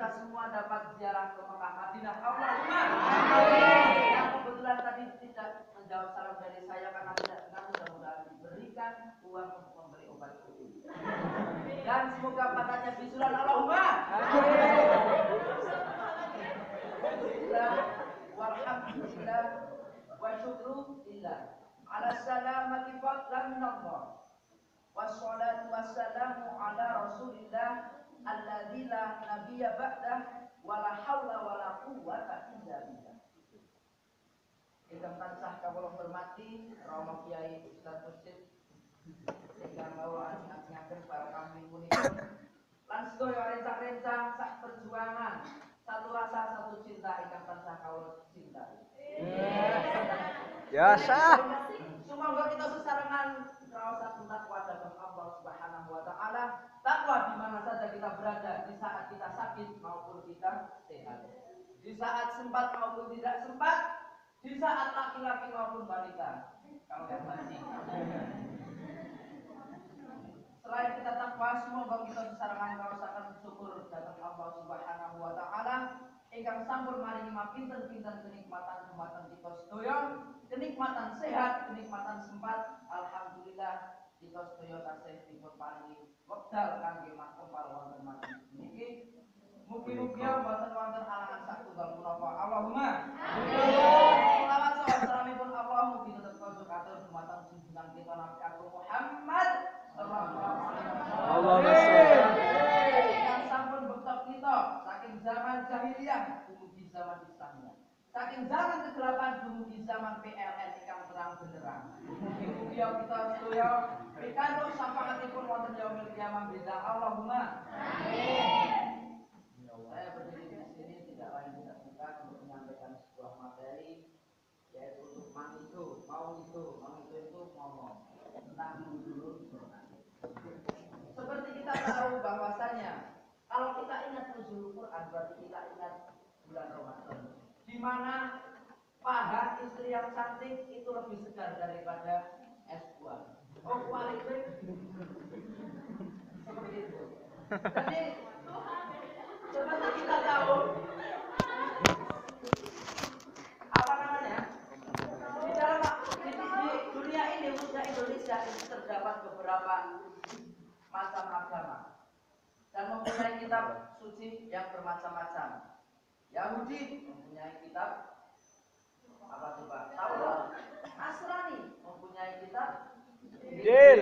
kita semua dapat ziarah ke Mekah Madinah. Allahumma. Yang kebetulan tadi tidak menjawab salam dari saya karena tidak dengar, mudah-mudahan diberikan uang untuk membeli obat kulit. Dan semoga patahnya bisulan. Allahumma. Alhamdulillah walhamdulillah wa syukru lillah ala salamati fadlan minallah. Wassalatu wassalamu ala rasulillah alladzi la nabiyya ba'dah wala haula wala quwwata illa billah. Ingkang tansah kawula hormati Rama Kyai Ustaz Mursyid ingkang bawa ajeng-ajeng para kami punipun lan sedaya rencang-rencang sak perjuangan satu rasa satu cinta ingkang tansah kawula cintai. Ya sah. Semoga kita sesarengan rasa takwa dalam Allah Subhanahu wa taala. Takwa di mana saja kita berada, di saat kita sakit maupun kita sehat. Di saat sempat maupun tidak sempat, di saat laki-laki maupun wanita. Kalau yang masih. Selain kita takwa, semoga kita sesarengan rasakan syukur dalam Allah Subhanahu wa taala. Ingkang sampun maringi mapinten-pinten kenikmatan dumateng kita sedaya, kenikmatan sehat, kenikmatan sempat. Alhamdulillah kita sedaya tasih dipun paringi wekdal kangge makempal wonten maten niki. Mugi-mugi boten wonten halangan satunggal punapa. Allahumma amin. Selawat salamipun Allah mugi tetep konjuk atur dumateng junjungan kita Nabi Agung Muhammad sallallahu alaihi wasallam. Yang sampun bektok kita saking zaman jahiliyah dumugi zaman Islamiyah. Saking zaman kegelapan dumugi zaman PLN ingkang terang benderang. Mugi-mugi kita sedaya pikantuk syafaatipun wonten yaumil qiyamah bidzat Allahumma amin. Saya berdiri di sini tidak lain tidak bukan untuk menyampaikan sebuah materi, yaitu untuk mau itu ngomong tentang dulu. Seperti kita tahu bahwasanya kalau kita ingat nuzul Quran berarti kita ingat bulan Ramadan, di mana paha istri yang cantik itu lebih segar daripada es buah. Oh, kualitas seperti itu. Jadi seperti kita tahu apa namanya di dunia ini khususnya Indonesia ini terdapat beberapa macam agama dan mempunyai kitab suci yang bermacam-macam. Yahudi mempunyai kitab apa coba? Taurat. Nasrani mempunyai kitab Injil.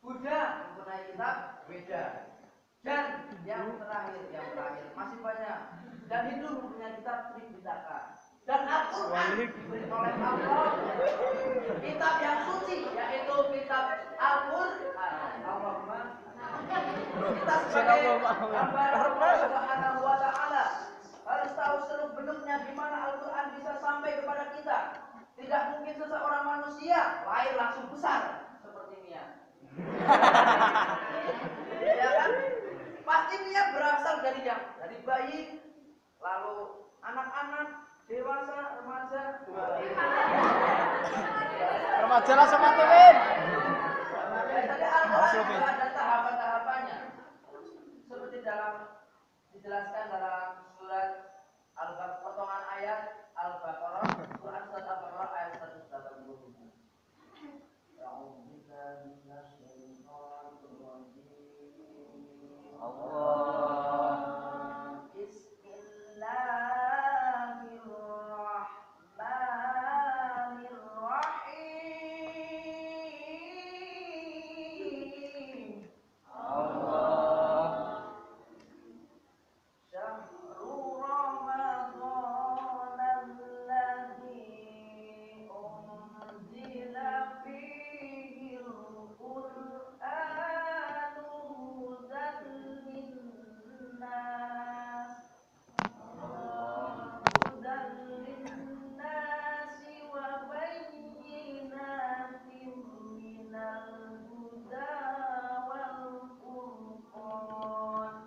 Buddha mempunyai kitab Weda. Dan yang terakhir masih banyak. Dan Hindu mempunyai kitab Tripitaka. Dan Al-Quran diberi oleh Allah kitab yang suci, yaitu kitab Al-Quran. Allahumma kita sebagai hamba Allah Subhanahu wa taala harus tahu seluk beluknya di mana Al-Quran bisa sampai kepada kita. Tidak mungkin seseorang manusia lahir langsung besar seperti Mia. Ya kan? Pasti dia berasal dari bayi, lalu anak-anak, dewasa, remaja. Remaja langsung mantulin. Jadi Al-Quran ada tahapan-tahapannya. Seperti dijelaskan dalam surat Al-Baqarah, potongan ayat Al-Baqarah, Quran surat Al-Baqarah ayat 187. Allah. Bismillahirrahmanirrahim. Allah. Syahrul Ramadan alladzi unzila fihi al-Qur'anu hudan linnas wa bayyinatin minal huda wal furqan.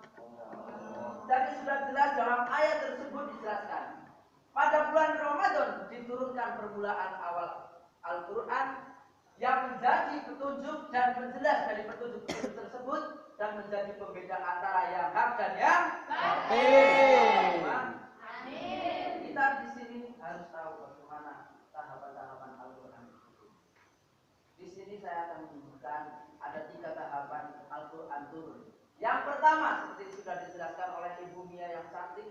Jadi sudah jelas dalam ayat tersebut dijelaskan pada bulan Ramadan diturunkan permulaan awal Al-Quran yang menjadi petunjuk dan menjelas dari petunjuk-petunjuk tersebut dan menjadi pembeda antara yang hak dan yang batil. Amin. Kita di sini harus tahu bagaimana tahapan-tahapan Al-Quran. Di sini saya akan menyebutkan ada 3 tahapan Al-Quran turun. Yang pertama seperti sudah dijelaskan oleh Ibu Mia yang cantik.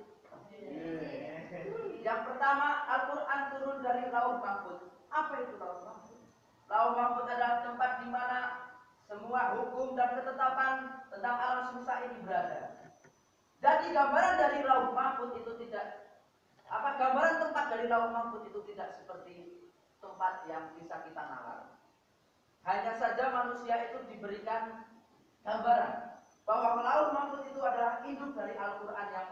Yang pertama Al-Quran turun dari Lauh Mahfuz. Apa itu Lauh Mahfuz? Lauh Mahfuz adalah tempat di mana semua hukum dan ketetapan tentang alam semesta ini berada. Jadi gambaran dari Lauh Mahfuz itu gambaran tempat dari Lauh Mahfuz itu tidak seperti tempat yang bisa kita nalar. Hanya saja manusia itu diberikan gambaran bahwa Lauh Mahfuz itu adalah induk dari Al-Quran yang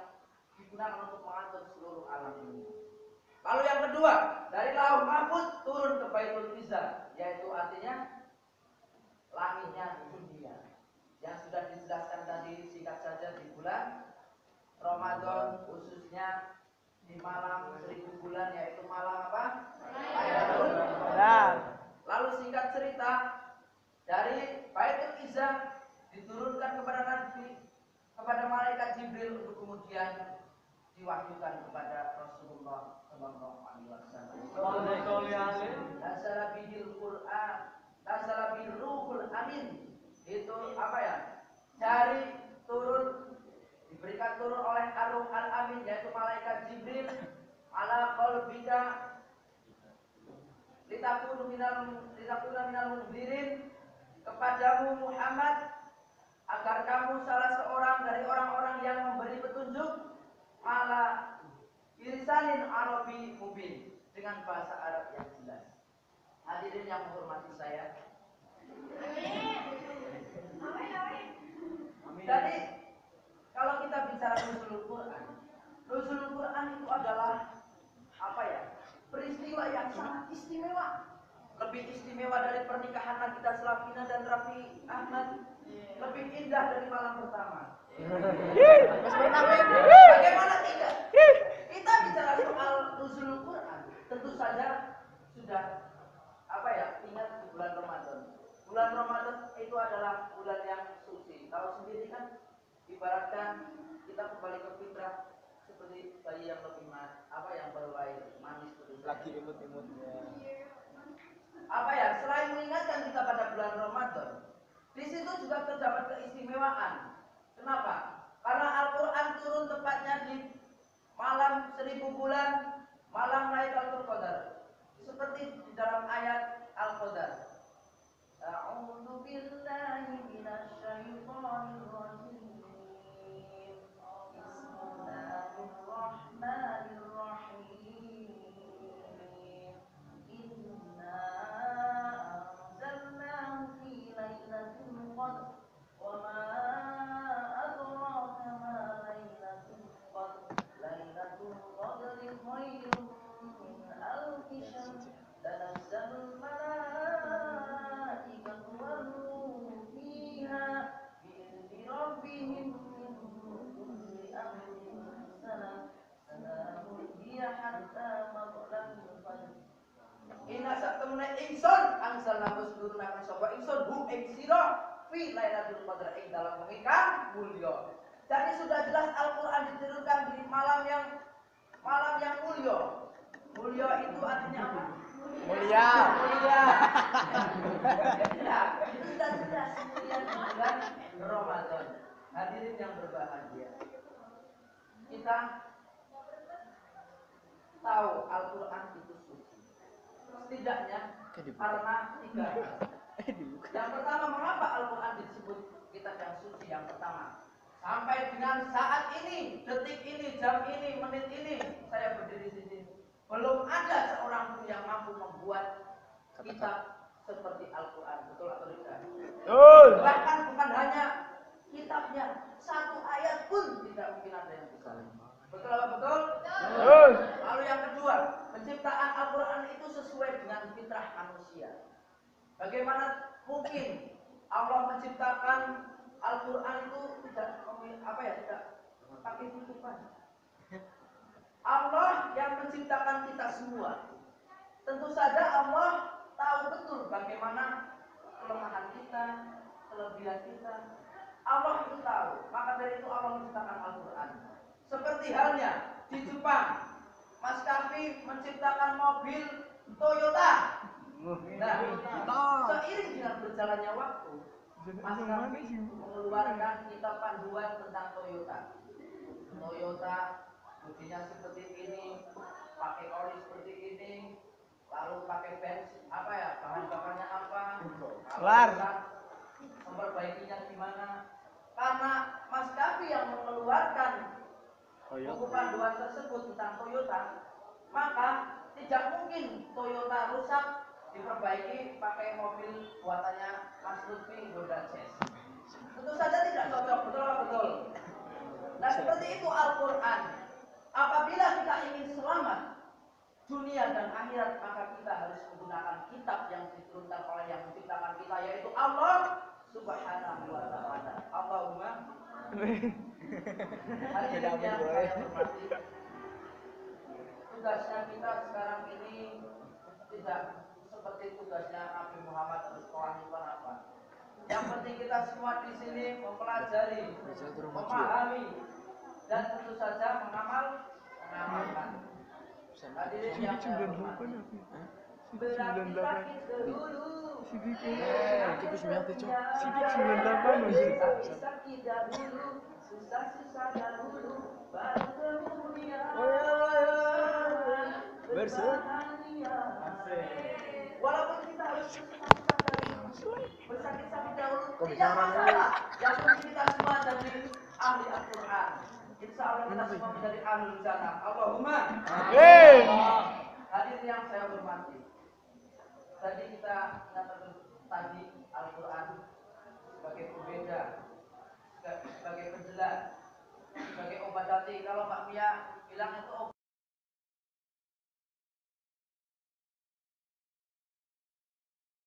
digunakan untuk mengatur seluruh alam ini. Lalu yang kedua, dari Lauh Mahfuz turun ke Baitul Izzah, yaitu artinya langitnya dunia. Yang sudah dijelaskan tadi singkat saja di bulan Ramadan, khususnya di malam 1000 bulan, yaitu malam apa? Lailatul Qadar. Lalu singkat cerita, dari Baitul Izzah diturunkan kepada Nabi, kepada malaikat Jibril untuk kemudian diwahyukan kepada Rasulullah Sallallahu Alaihi Wasallam. Nazala bihil Quran, nazala bihil Ruhul Amin. Itu apa ya? Dari turun, diberikan turun oleh Ar-Ruh Al-Amin, yaitu malaikat Jibril, ala qalbika litakuna minal munzirin, kepadamu Muhammad, agar kamu salah seorang dari orang-orang yang memberi petunjuk, ala irisanin Arabi mubin, dengan bahasa Arab yang jelas. Hadirin yang menghormati saya. Jadi kalau kita bicara Nuzulul Quran itu adalah apa ya? Peristiwa yang sangat istimewa. Lebih istimewa dari pernikahan Nagita Slavina dan Raffi Ahmad. Lebih indah dari malam pertama. Bagaimana tidak? Kita bicara soal Nuzulul Quran, tentu saja sudah ingat di bulan Ramadan. Bulan Ramadan itu adalah bulan yang suci. Tahu sendiri kan, ibaratkan kita kembali ke fitrah seperti bayi yang lebih yang baru lahir, manis terus. Lagi imut-imutnya. Selain mengingatkan kita pada bulan Ramadan, di situ juga terdapat keistimewaan. Kenapa? Karena Al-Quran turun tepatnya di malam 1000 bulan, malam Lailatul Qadar. Seperti di dalam ayat Al-Qadar. A'udzu billahi minasy syaithanir rajim. Bismillahirrahmanirrahim. Inna anzalnahu fi lailatul qadr. Wa ma adraka ma lailatul qadr. Lailatul qadri khairun min alfi syahr. Tanazzalul malaikatu wal ruhu fiha bi'izni rabbihim min kulli amrin salam. Salamun hiya hatta matla'il fajr. Inna satamna ingsun angsalna musdurna sapa ingsun hum ing sira fi lailatul qadr, ing dalam mengikan mulya. Jadi sudah jelas Al-Qur'an diturunkan di malam yang mulya. Mulya itu artinya apa? Mulia. Ya, itu sudah jelas mulia di bulan Ramadan. Hadirin yang berbahagia, kita tahu Al-Quran itu suci. Setidaknya karena 3 hal. Yang pertama, mengapa Al-Quran disebut kitab yang suci? Yang pertama, sampai dengan saat ini, detik ini, jam ini, menit ini, saya berdiri di sini, belum ada seorang pun yang mampu membuat kitab seperti Al-Quran. Betul atau tidak? Betul. Bahkan bukan hanya kitabnya, satu ayat pun tidak mungkin ada yang bisa. Betul apa betul? Betul. Lalu yang kedua, penciptaan Al-Quran itu sesuai dengan fitrah manusia. Bagaimana mungkin Allah menciptakan Al-Quran itu tidak pakai tutupan? Allah yang menciptakan kita semua. Tentu saja Allah tahu betul bagaimana kelemahan kita, kelebihan kita. Allah itu tahu. Maka dari itu Allah menciptakan Al-Quran. Seperti halnya di Jepang, maskapai menciptakan mobil Toyota. Nah, seiring dengan berjalannya waktu, maskapai mengeluarkan kitab panduan tentang Toyota. Toyota bodinya seperti ini, pakai oli seperti ini, lalu pakai bensin apa ya, bahan bakarnya apa, Kelar. memperbaikinya gimana? Karena maskapai yang mengeluarkan buku panduan tersebut tentang Toyota, maka tidak mungkin Toyota rusak diperbaiki pakai mobil buatannya Mas Lutfi Honda Jazz. Tentu saja tidak cocok, betul apa betul? Nah seperti itu Al-Quran. Apabila kita ingin selamat dunia dan akhirat, maka kita harus menggunakan kitab yang diturunkan oleh yang menciptakan kita, yaitu Allah Subhanahu wa ta'ala. Allahumma hadirin yang saya hormati, tugasnya kita sekarang ini tidak seperti tugasnya Nabi Muhammad bersekolah itu apa. Yang penting kita semua di sini mempelajari, memahami, dan tentu saja mengamalkan. Hadirin yang saya hormati, berakit-akit dahulu, sakit dahulu, susah-susah dahulu, baru kemudian berbahagia. Walaupun kita harus bersakit-sakit dahulu, tidak masalah. Yang penting kita semua jadi ahli Al-Quran. Insya Allah kita semua menjadi ahli jannah. Allahumma Amin. hadirin yang saya hormati, tadi kita katakan tadi Al-Quran sebagai pembeda, sebagai penjelas, sebagai obat hati. Kalau Mbak Mia bilang itu